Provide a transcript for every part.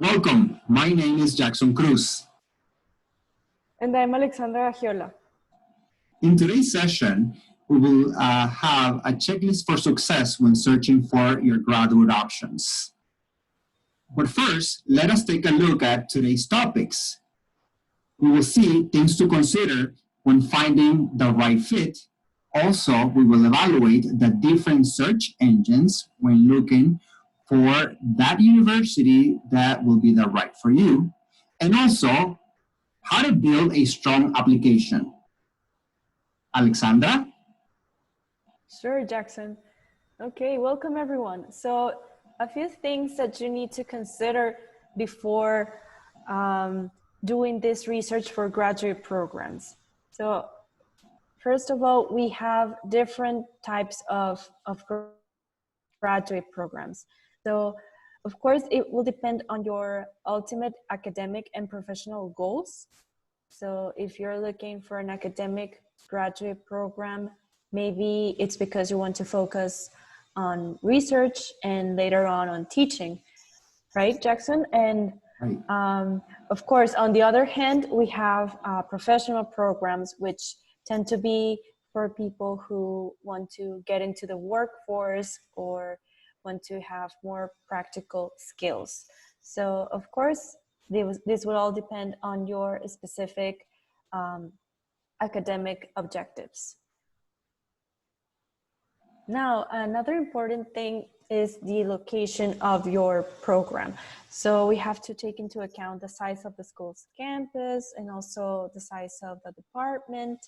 Welcome. My name is Jackson Cruz. And I'm Alexandra Agiola. In today's session, we will have a checklist for success when searching for your graduate options. But first, let us take a look at today's topics. We will see things to consider when finding the right fit. Also, we will evaluate the different search engines when looking for that university that will be the right for you. And also, how to build a strong application. Alexandra? Sure, Jackson. Okay, welcome everyone. So a few things that you need to consider before doing this research for graduate programs. So first of all, we have different types of graduate programs. So of course, it will depend on your ultimate academic and professional goals. So if you're looking for an academic graduate program, maybe it's because you want to focus on research and later on teaching, right, Jackson? And of course, on the other hand, we have professional programs, which tend to be for people who want to get into the workforce or want to have more practical skills. So of course, this will all depend on your specific academic objectives. Now, another important thing is the location of your program. So we have to take into account the size of the school's campus and also the size of the department,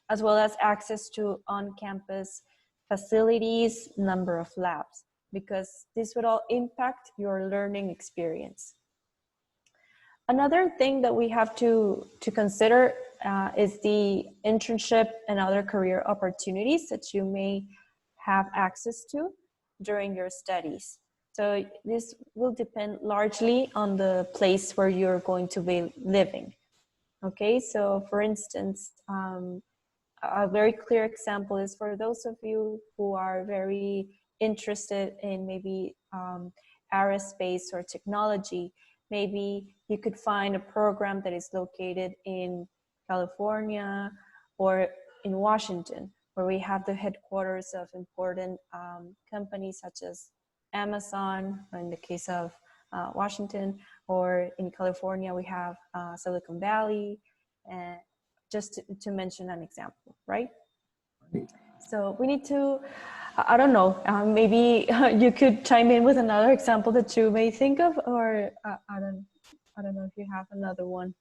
as well as access to on-campus facilities, number of labs, because this would all impact your learning experience. Another thing that we have to consider is the internship and other career opportunities that you may have access to during your studies. So this will depend largely on the place where you're going to be living. Okay, so for instance, a very clear example is for those of you who are very interested in maybe aerospace or technology, maybe you could find a program that is located in California or in Washington, where we have the headquarters of important companies such as Amazon, in the case of Washington, or in California, we have Silicon Valley, just to mention an example, right? So we need to, I don't know, maybe you could chime in with another example that you may think of, or I don't know if you have another one.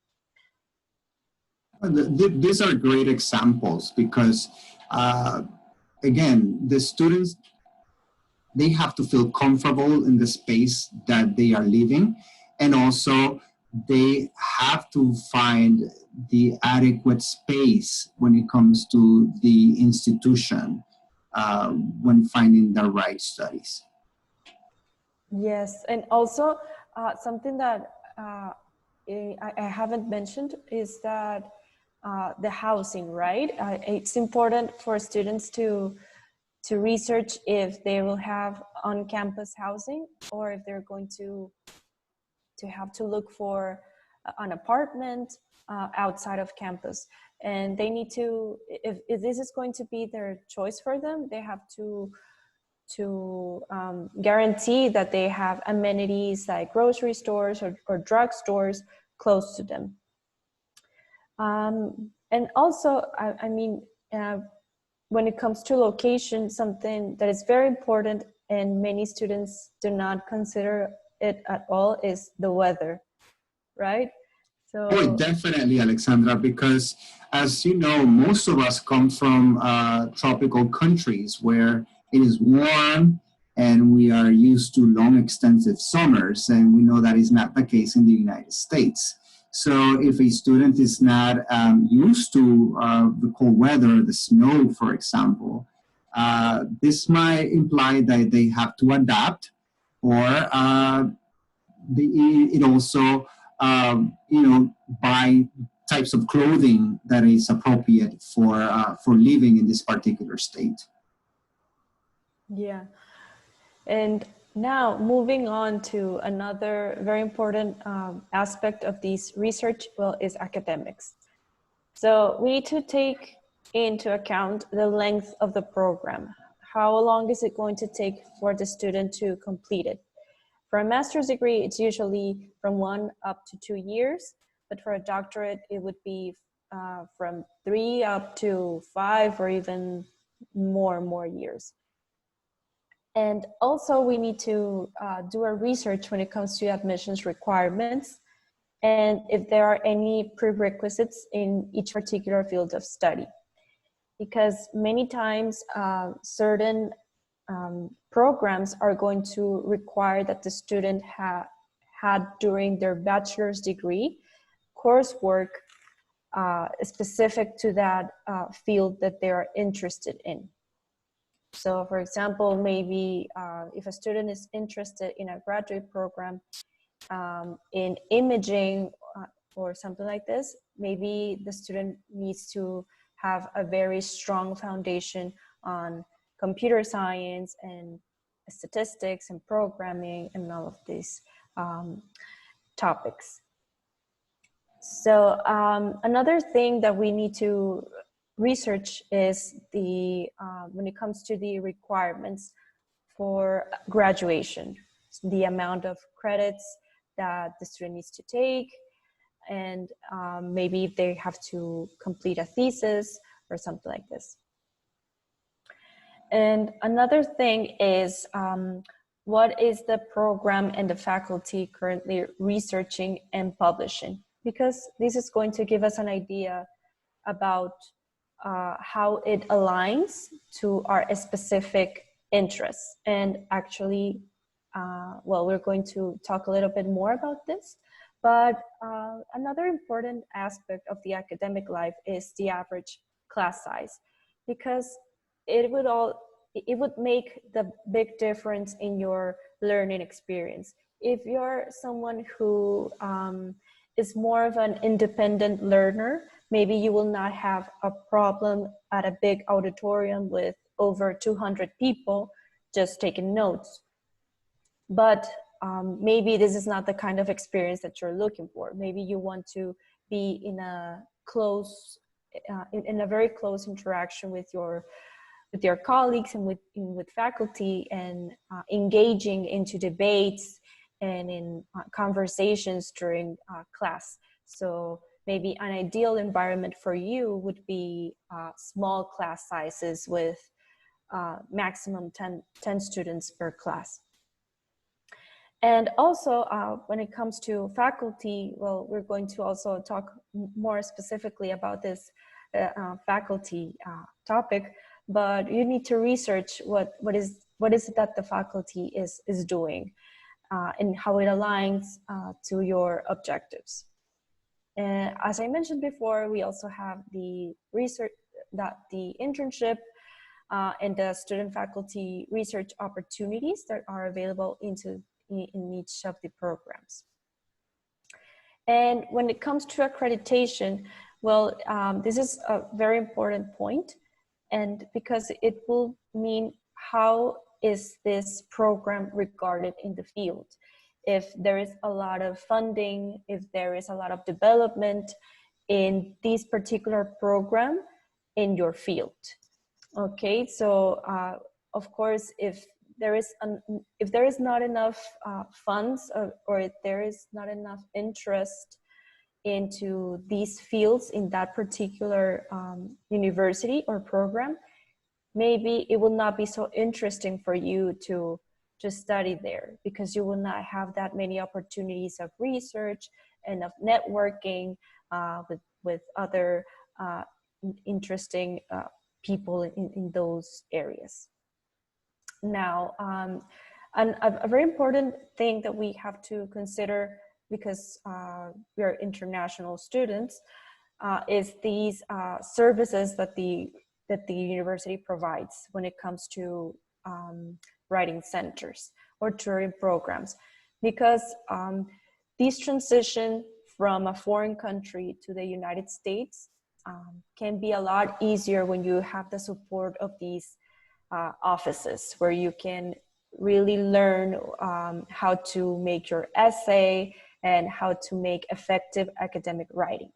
These are great examples because, again, the students, they have to feel comfortable in the space that they are living, and also they have to find the adequate space when it comes to the institution when finding the right studies. Yes, and also something that I haven't mentioned is that the housing, right? It's important for students to research if they will have on-campus housing or if they're going to have to look for an apartment outside of campus. And they need to, if this is going to be their choice for them, they have to guarantee that they have amenities like grocery stores or drug stores close to them. And also, I mean, when it comes to location, something that is very important and many students do not consider it at all is the weather, right? So oh, definitely, Alexandra, because as you know, most of us come from tropical countries where it is warm and we are used to long, extensive summers, and we know that is not the case in the United States. So if a student is not used to the cold weather, the snow, for example, this might imply that they have to adapt, or it also, buy types of clothing that is appropriate for living in this particular state. yeah, and Now, moving on to another very important aspect of this research, well, is academics. So we need to take into account the length of the program. How long is it going to take for the student to complete it? For a master's degree, it's usually from 1 up to 2 years, but for a doctorate, it would be from 3 up to 5 or even more years. And also we need to do our research when it comes to admissions requirements and if there are any prerequisites in each particular field of study. Because many times certain programs are going to require that the student had during their bachelor's degree coursework specific to that field that they are interested in. So for example, maybe if a student is interested in a graduate program in imaging or something like this, maybe the student needs to have a very strong foundation on computer science and statistics and programming and all of these topics. So another thing that we need to research is the when it comes to the requirements for graduation, the amount of credits that the student needs to take, and maybe if they have to complete a thesis or something like this. And another thing is what is the program and the faculty currently researching and publishing? Because this is going to give us an idea about how it aligns to our specific interests. And actually, well, we're going to talk a little bit more about this, but another important aspect of the academic life is the average class size, because it would make the big difference in your learning experience. If you're someone who is more of an independent learner, maybe you will not have a problem at a big auditorium with over 200 people just taking notes. But maybe this is not the kind of experience that you're looking for. Maybe you want to be in a close, in a very close interaction with your colleagues and with faculty, and engaging into debates and in conversations during class. So maybe an ideal environment for you would be small class sizes with maximum 10 students per class. And also when it comes to faculty, well, we're going to also talk more specifically about this faculty topic, but you need to research what is it that the faculty is doing and how it aligns to your objectives. And as I mentioned before, we also have the research, the internship and the student faculty research opportunities that are available in each of the programs. And when it comes to accreditation, well, this is a very important point, and because it will mean how is this program regarded in the field. If there is a lot of funding, if there is a lot of development in this particular program in your field. Okay, so of course, if there is not enough funds or if there is not enough interest into these fields in that particular university or program, maybe it will not be so interesting for you to study there, because you will not have that many opportunities of research and of networking with other interesting people in those areas. Now, a very important thing that we have to consider, because we are international students, is these services that the university provides when it comes to writing centers or tutoring programs, because this transition from a foreign country to the United States can be a lot easier when you have the support of these offices, where you can really learn how to make your essay and how to make effective academic writing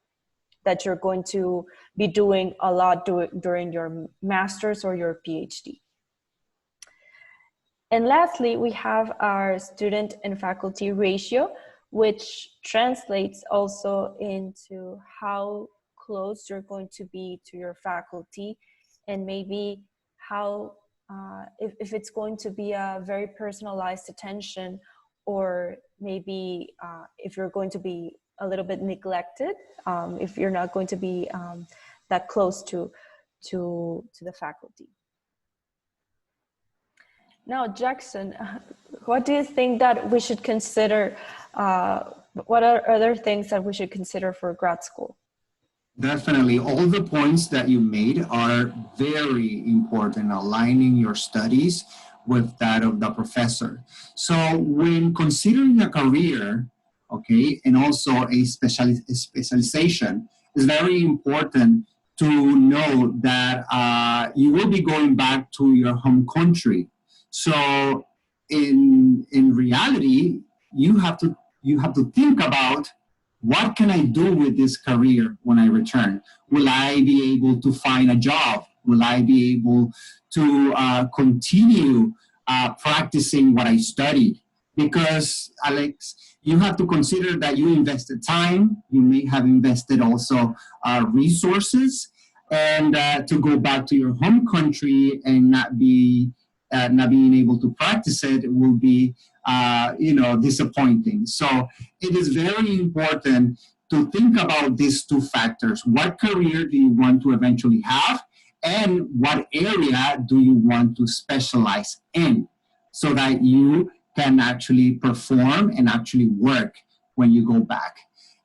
that you're going to be doing a lot during your master's or your PhD. And lastly, we have our student and faculty ratio, which translates also into how close you're going to be to your faculty, and maybe how, if it's going to be a very personalized attention, or maybe if you're going to be a little bit neglected, if you're not going to be that close to the faculty. Now, Jackson, what do you think that we should consider? What are other things that we should consider for grad school? Definitely. All the points that you made are very important, aligning your studies with that of the professor. So when considering a career, okay, and also a specialization, it's very important to know that you will be going back to your home country. So in reality, you have to think about, what can I do with this career when I return? Will I be able to find a job? Will I be able to continue practicing what I studied? Because, Alex, you have to consider that you invested time, you may have invested also resources, and to go back to your home country and not being able to practice it will be disappointing. So it is very important to think about these two factors. What career do you want to eventually have? And what area do you want to specialize in, so that you can actually perform and actually work when you go back?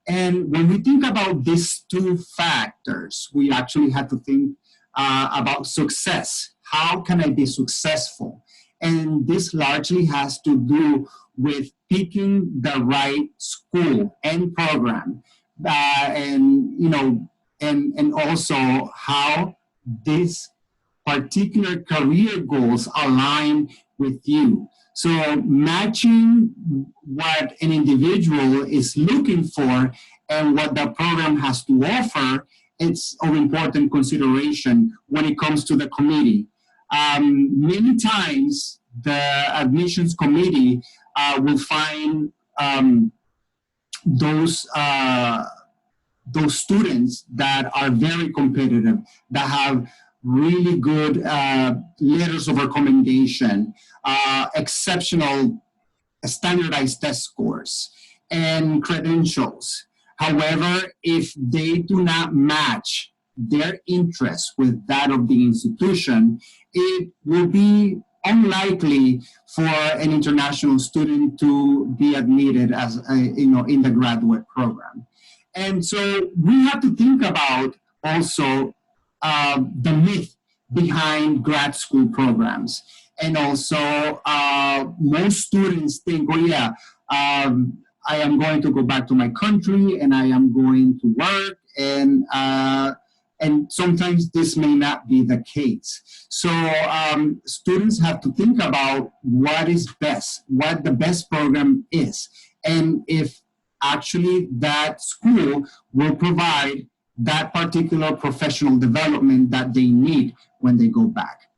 And when we think about these two factors, we actually have to think about success. How can I be successful? And this largely has to do with picking the right school and program, and also how this particular career goals align with you. So matching what an individual is looking for and what the program has to offer, it's of important consideration when it comes to the committee. Many times the admissions committee will find those students that are very competitive, that have really good letters of recommendation, exceptional standardized test scores, and credentials. However, if they do not match their interest with that of the institution, it will be unlikely for an international student to be admitted as in the graduate program. And so we have to think about also the myth behind grad school programs. And also most students think, oh yeah, I am going to go back to my country and I am going to work, and sometimes this may not be the case. So students have to think about what is best, what the best program is, and if actually that school will provide that particular professional development that they need when they go back.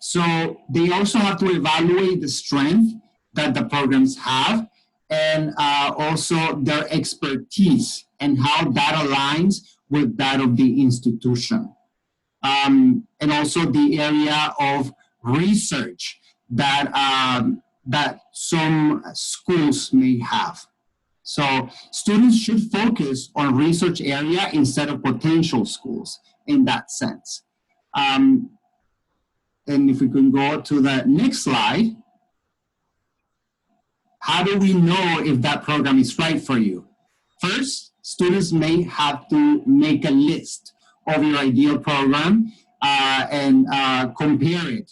So they also have to evaluate the strength that the programs have, and also their expertise and how that aligns with that of the institution. And also the area of research that, that some schools may have. So students should focus on research area instead of potential schools in that sense. And if we can go to the next slide, how do we know if that program is right for you? First, students may have to make a list of your ideal program and compare it.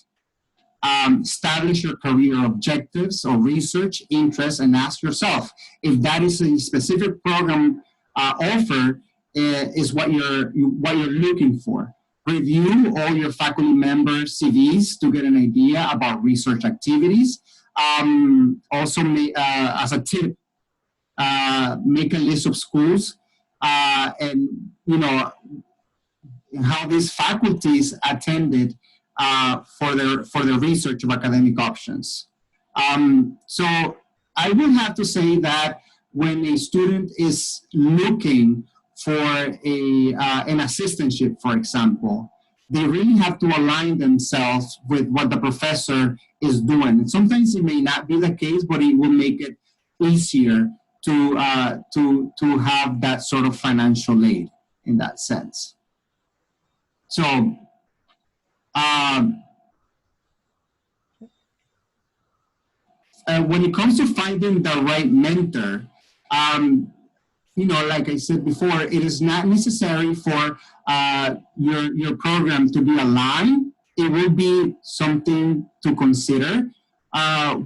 Establish your career objectives or research interests, and ask yourself if that is a specific program offer is what you're looking for. Review all your faculty members' CVs to get an idea about research activities. Also, as a tip, make a list of schools and, you know, how these faculties attended for their research of academic options. So I will have to say that when a student is looking for an assistantship, for example, they really have to align themselves with what the professor is doing. And sometimes it may not be the case, but it will make it easier to have that sort of financial aid in that sense. So, when it comes to finding the right mentor, you know, like I said before, it is not necessary for your program to be aligned. It will be something to consider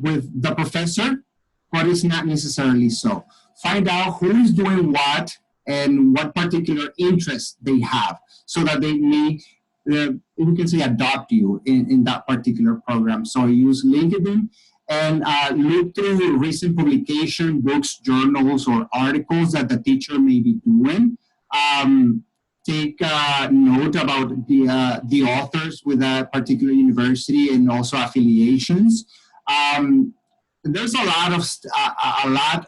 with the professor, but it's not necessarily so. Find out who is doing what and what particular interests they have, so that they may, we can say, adopt you in that particular program. So use LinkedIn and look through recent publication, books, journals, or articles that the teacher may be doing. Take note about the authors with a particular university and also affiliations. There's a lot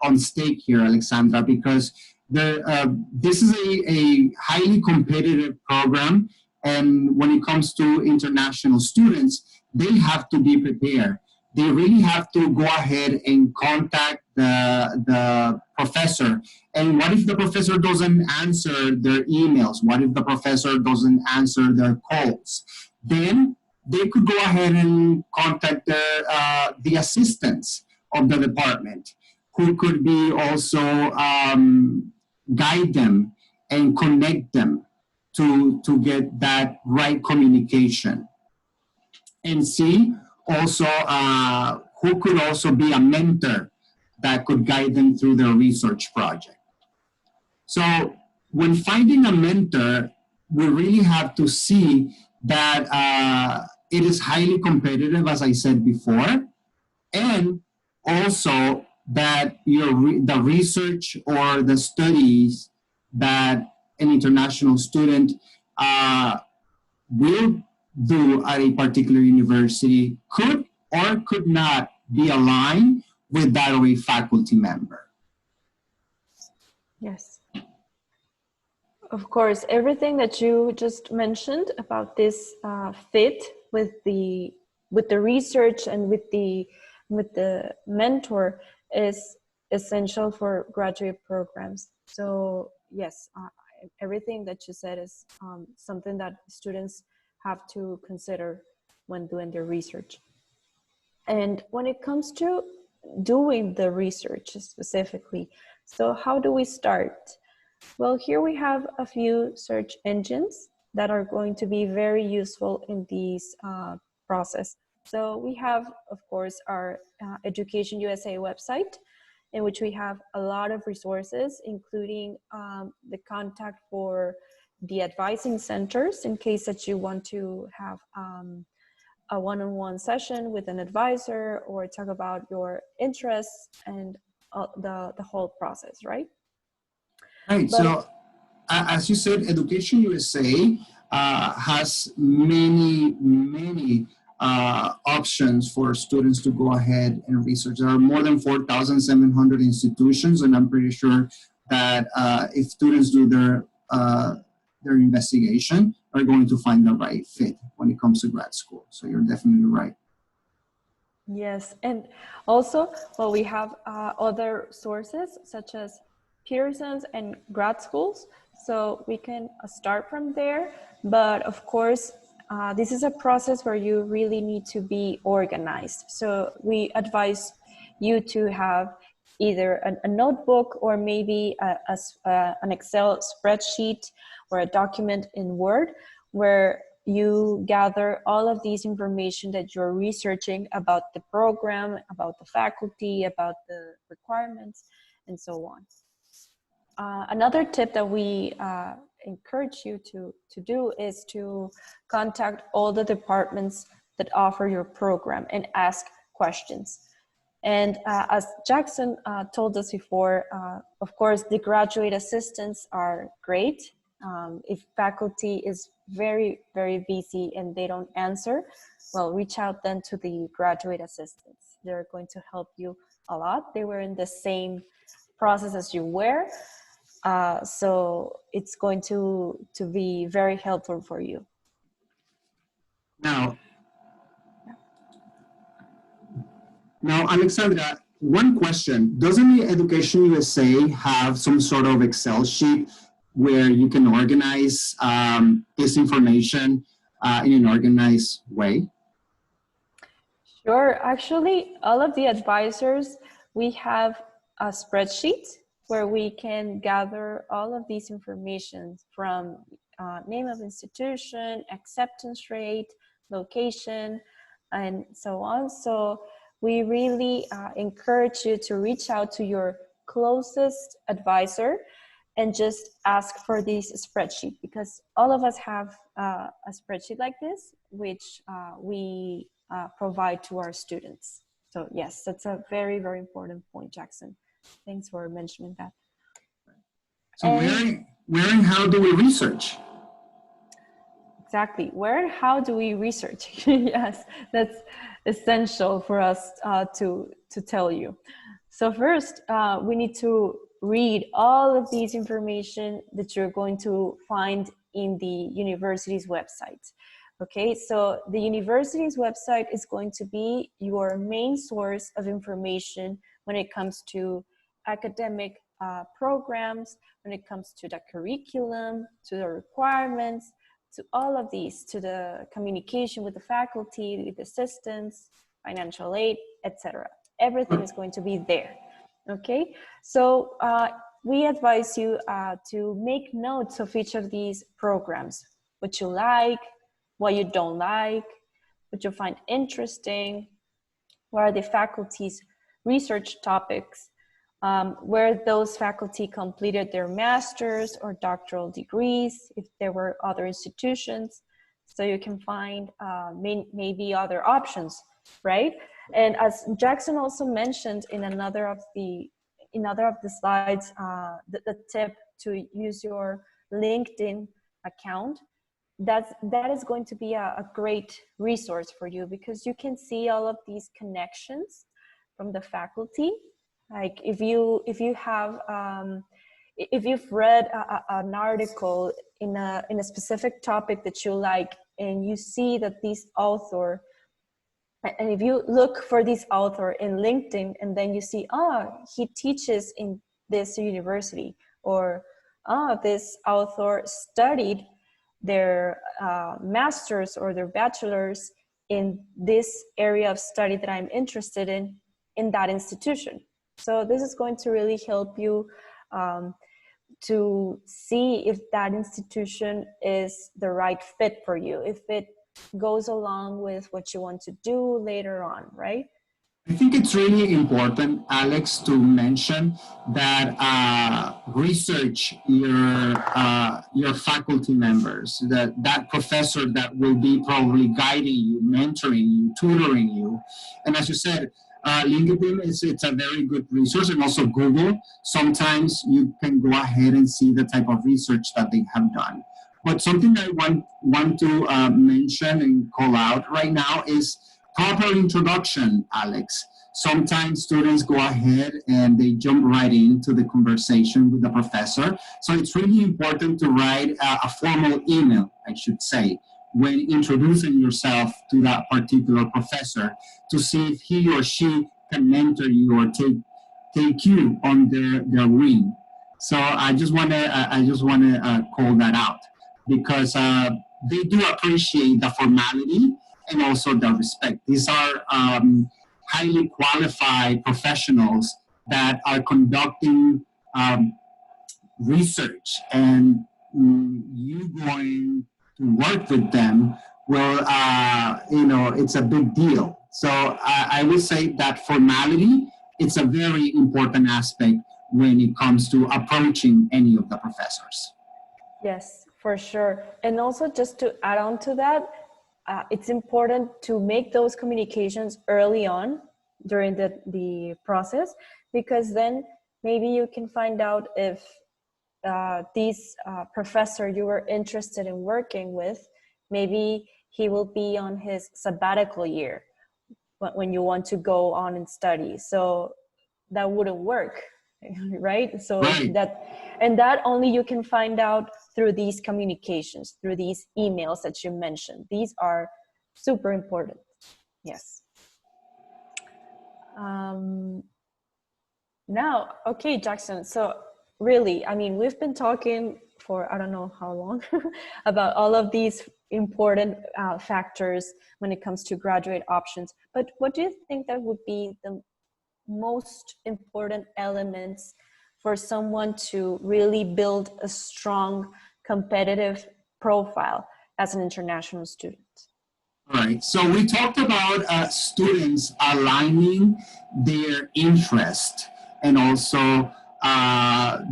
on stake here, Alexandra, because this is a highly competitive program, and when it comes to international students, they have to be prepared. They really have to go ahead and contact the professor. And what if the professor doesn't answer their emails? What if the professor doesn't answer their calls? Then they could go ahead and contact the assistants of the department, who could be also guide them and connect them to get that right communication. And see also who could also be a mentor that could guide them through their research project. So when finding a mentor, we really have to see that it is highly competitive, as I said before, and also that the research or the studies that an international student will do at a particular university could or could not be aligned with that of a faculty member. Yes. Of course, everything that you just mentioned about this fit with the research and with the mentor is essential for graduate programs. So yes, everything that you said is something that students have to consider when doing their research. And when it comes to doing the research specifically, so how do we start? Well, here we have a few search engines that are going to be very useful in this process. So we have, of course, our Education USA website, in which we have a lot of resources, including the contact for the advising centers in case that you want to have a one-on-one session with an advisor or talk about your interests and the whole process, right? Right. So, as you said, Education USA has many options for students to go ahead and research. There are more than 4,700 institutions, and I'm pretty sure that if students do their investigation, are going to find the right fit when it comes to grad school. So you're definitely right. Yes, and also, well, we have other sources such as Pearson's and grad schools, so we can start from there. But of course, this is a process where you really need to be organized. So we advise you to have either a notebook or maybe an Excel spreadsheet or a document in Word where you gather all of these information that you're researching about the program, about the faculty, about the requirements, and so on. Another tip that we encourage you to do is to contact all the departments that offer your program and ask questions. And as Jackson told us before, of course, the graduate assistants are great. If faculty is very, very busy and they don't answer, well, reach out then to the graduate assistants. They're going to help you a lot. They were in the same process as you were. So it's going to be very helpful for you. Now, Alexandra, one question. Doesn't the Education USA have some sort of Excel sheet where you can organize this information in an organized way? Sure. Actually, all of the advisors, we have a spreadsheet where we can gather all of these information from name of institution, acceptance rate, location, and so on. So we really encourage you to reach out to your closest advisor and just ask for this spreadsheet, because all of us have a spreadsheet like this, which we provide to our students. So yes, that's a very, very important point, Jackson. Thanks for mentioning that. So where and how do we research? Exactly. Where and how do we research? Yes, that's essential for us to tell you. So first, we need to read all of these information that you're going to find in the university's website. Okay, so the university's website is going to be your main source of information when it comes to academic programs, when it comes to the curriculum, to the requirements, to all of these, to the communication with the faculty, with assistants, financial aid, etc. Everything is going to be there. Okay, so we advise you to make notes of each of these programs, what you like, what you don't like, what you find interesting, what are the faculty's research topics, where those faculty completed their master's or doctoral degrees, if there were other institutions, so you can find maybe other options, right? And as Jackson also mentioned in another of the slides, the tip to use your LinkedIn account, that is going to be a great resource for you, because you can see all of these connections from the faculty. Like if you have if you've read an article in a specific topic that you like, and you see that this author, and if you look for this author in LinkedIn, and then you see, he teaches in this university, or this author studied their master's or their bachelor's in this area of study that I'm interested in that institution. So this is going to really help you to see if that institution is the right fit for you, if it goes along with what you want to do later on, right? I think it's really important, Alex, to mention that research your faculty members, that professor that will be probably guiding you, mentoring you, tutoring you. And as you said, LinkedIn it's a very good resource, and also Google. Sometimes you can go ahead and see the type of research that they have done. But something I want to mention and call out right now is proper introduction, Alex. Sometimes students go ahead and they jump right into the conversation with the professor. So it's really important to write a formal email, I should say, when introducing yourself to that particular professor, to see if he or she can mentor you or take you on their wing. So I just want to call that out, because they do appreciate the formality and also the respect. These are highly qualified professionals that are conducting research, and you going to work with them will, it's a big deal. So I would say that formality, it's a very important aspect when it comes to approaching any of the professors. Yes, for sure. And also just to add on to that, it's important to make those communications early on during the process, because then maybe you can find out if this professor you were interested in working with, maybe he will be on his sabbatical year when you want to go on and study. So that wouldn't work, right? So Right. that only you can find out through these communications, through these emails that you mentioned. These are super important. Yes. Now, okay, Jackson. So really, I mean, we've been talking for I don't know how long about all of these important factors when it comes to graduate options. But what do you think that would be the most important elements for someone to really build a strong competitive profile as an international student? All right. So we talked about students aligning their interest and also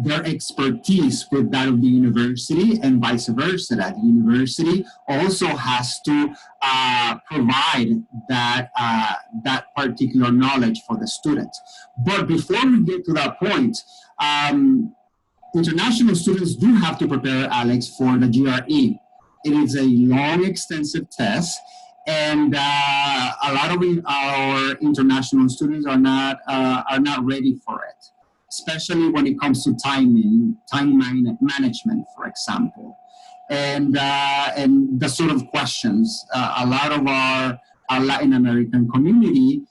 their expertise with that of the university, and vice versa. That the university also has to provide that particular knowledge for the student. But before we get to that point, international students do have to prepare, Alex, for the GRE. It is a long, extensive test, and a lot of our international students are not ready for it, especially when it comes to time management, for example, and the sort of questions. A lot of our Latin American community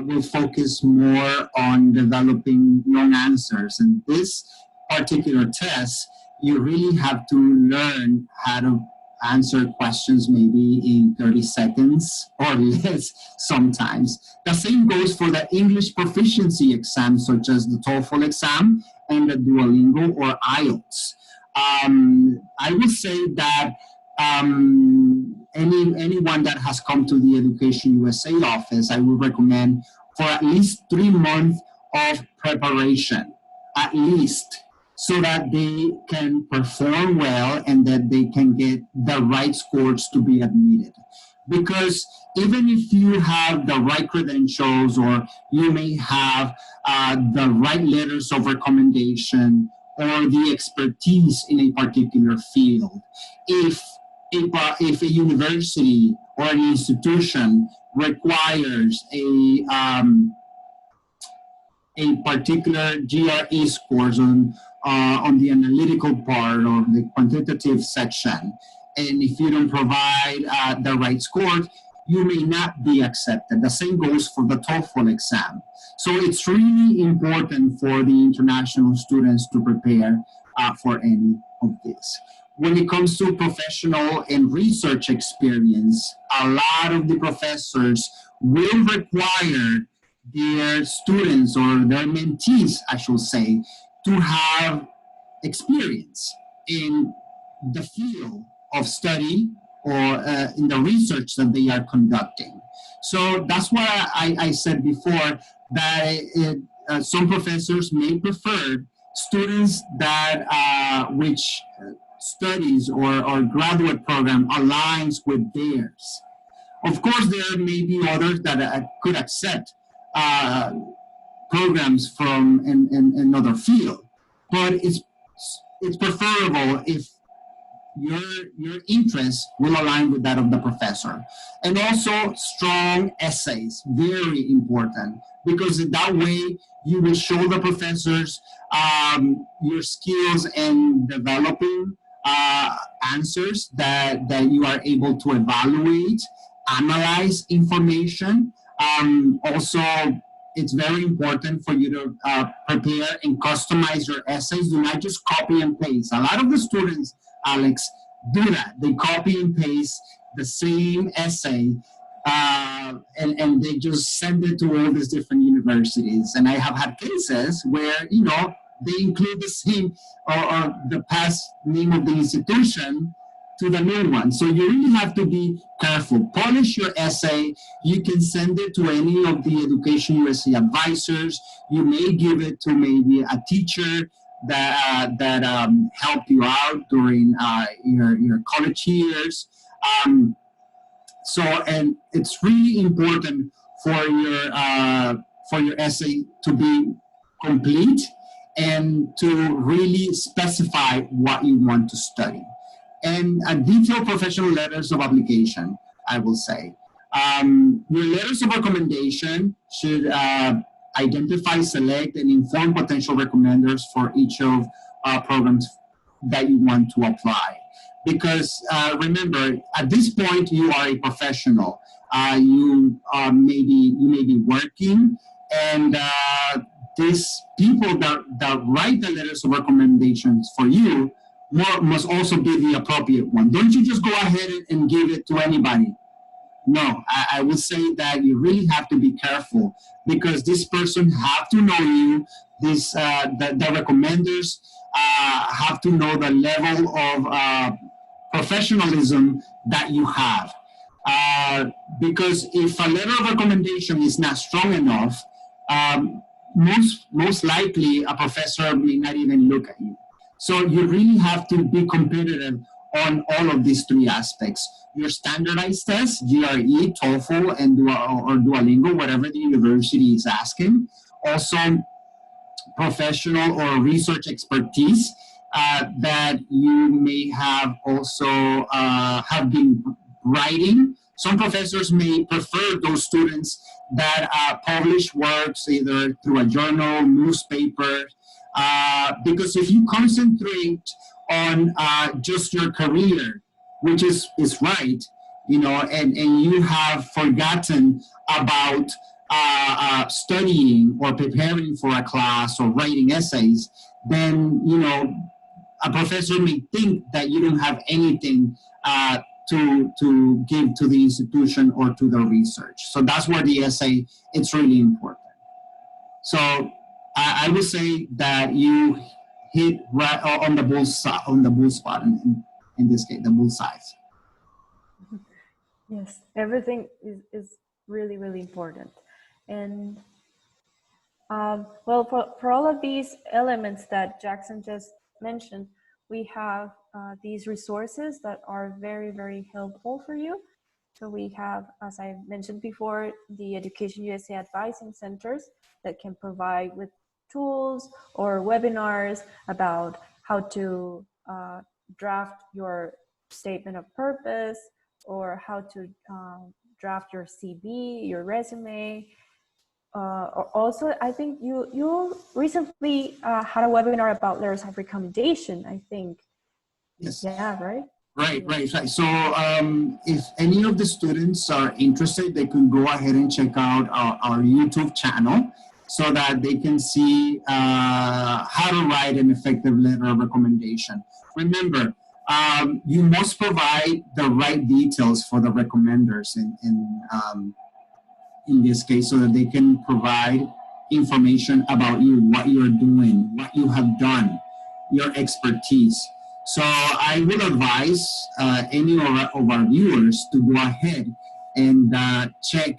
will focus more on developing long answers, and this particular test, you really have to learn how to answer questions maybe in 30 seconds or less sometimes. The same goes for the English proficiency exams, such as the TOEFL exam and the Duolingo or IELTS. I would say that anyone that has come to the Education USA office, I would recommend for at least 3 months of preparation, at least, so that they can perform well and that they can get the right scores to be admitted. Because even if you have the right credentials or you may have the right letters of recommendation or the expertise in a particular field, if a university or an institution requires a particular GRE scores on the analytical part or the quantitative section, and if you don't provide the right scores, you may not be accepted. The same goes for the TOEFL exam. So it's really important for the international students to prepare for any of this. When it comes to professional and research experience, a lot of the professors will require their students or their mentees, I should say, to have experience in the field of study or in the research that they are conducting. So that's why I said before that some professors may prefer students that which studies or graduate program aligns with theirs. Of course, there may be others that could accept programs from another field, but it's preferable if your interests will align with that of the professor. And also strong essays, very important, because that way you will show the professors your skills in developing answers that you are able to evaluate, analyze information. Also, it's very important for you to prepare and customize your essays. Do not just copy and paste. A lot of the students, Alex, do that. They copy and paste the same essay and they just send it to all these different universities. And I have had cases where, they include the same or the past name of the institution to the new one. So you really have to be careful. Polish your essay. You can send it to any of the Education USA advisors. You may give it to maybe a teacher that helped you out during your college years. And it's really important for your essay to be complete and to really specify what you want to study. And a detailed professional letters of application, I will say. Your letters of recommendation should identify, select, and inform potential recommenders for each of programs that you want to apply. Because remember, at this point, you are a professional. You may be working, and these people that write the letters of recommendations for you must also be the appropriate one. Don't you just go ahead and give it to anybody. No, I would say that you really have to be careful, because this person have to know you. The recommenders have to know the level of professionalism that you have. Because if a letter of recommendation is not strong enough, most likely a professor may not even look at you. So you really have to be competitive on all of these three aspects. Your standardized tests, GRE, TOEFL, and or Duolingo, whatever the university is asking. Also, professional or research expertise that you may have also have been writing. Some professors may prefer those students that publish works either through a journal, newspaper, because if you concentrate on just your career, which is right, and you have forgotten about studying or preparing for a class or writing essays, then, a professor may think that you don't have anything to give to the institution or to the research. So that's where the essay, it's really important. So I would say that you hit right on the bullspot in this case, the bullseyes. Yes, everything is really, really important. And well, for all of these elements that Jackson just mentioned, we have these resources that are very, very helpful for you. So we have, as I mentioned before, the Education USA Advising Centers that can provide with tools or webinars about how to draft your statement of purpose, or how to draft your CV, your resume. Also, I think you recently had a webinar about letters of recommendation, I think. Yes. Yeah, right? Right. So if any of the students are interested, they can go ahead and check out our YouTube channel so that they can see how to write an effective letter of recommendation. Remember, you must provide the right details for the recommenders in this case, so that they can provide information about you, what you're doing, what you have done, your expertise. So I would advise any of our viewers to go ahead and check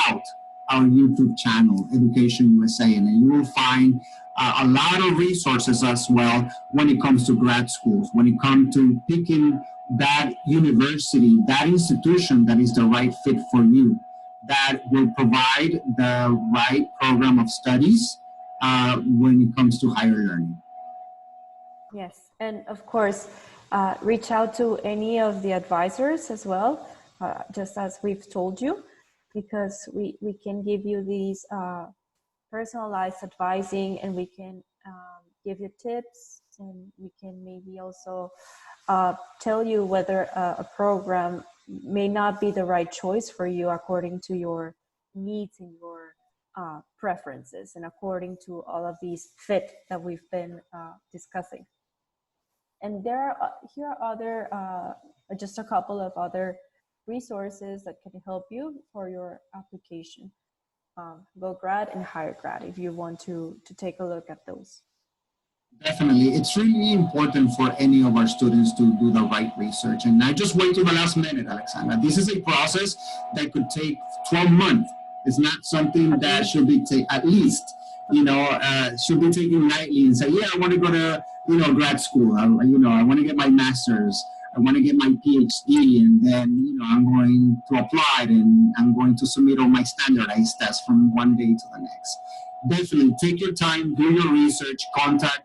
out our YouTube channel, Education USA, and you will find a lot of resources as well when it comes to grad schools, when it comes to picking that university, that institution that is the right fit for you, that will provide the right program of studies when it comes to higher learning. Yes, and of course, reach out to any of the advisors as well, just as we've told you, because we can give you these personalized advising, and we can give you tips, and we can maybe also tell you whether a program may not be the right choice for you according to your needs and your preferences, and according to all of these fit that we've been discussing. And here are other, just a couple of other resources that can help you for your application, GoGrad and HireGrad, if you want to take a look at those. Definitely. It's really important for any of our students to do the right research and not just wait to the last minute, Alexandra. This is a process that could take 12 months. It's not something that should be at least. should be taken lightly and say, yeah, I want to go to, grad school. I want to get my master's. I want to get my PhD, and then, I'm going to apply it, and I'm going to submit all my standardized tests from one day to the next. Definitely take your time, do your research, contact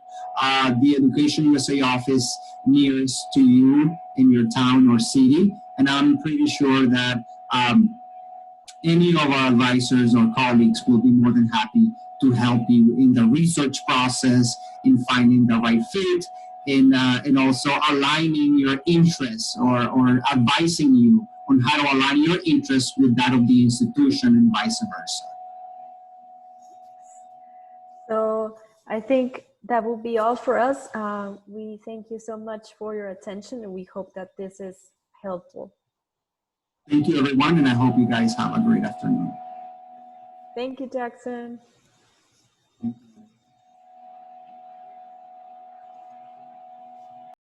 the Education USA office nearest to you in your town or city, and I'm pretty sure that any of our advisors or colleagues will be more than happy to help you in the research process, in finding the right fit, and also aligning your interests or advising you on how to align your interests with that of the institution and vice versa. So I think that will be all for us. We thank you so much for your attention, and we hope that this is helpful. Thank you, everyone, and I hope you guys have a great afternoon. Thank you, Jackson.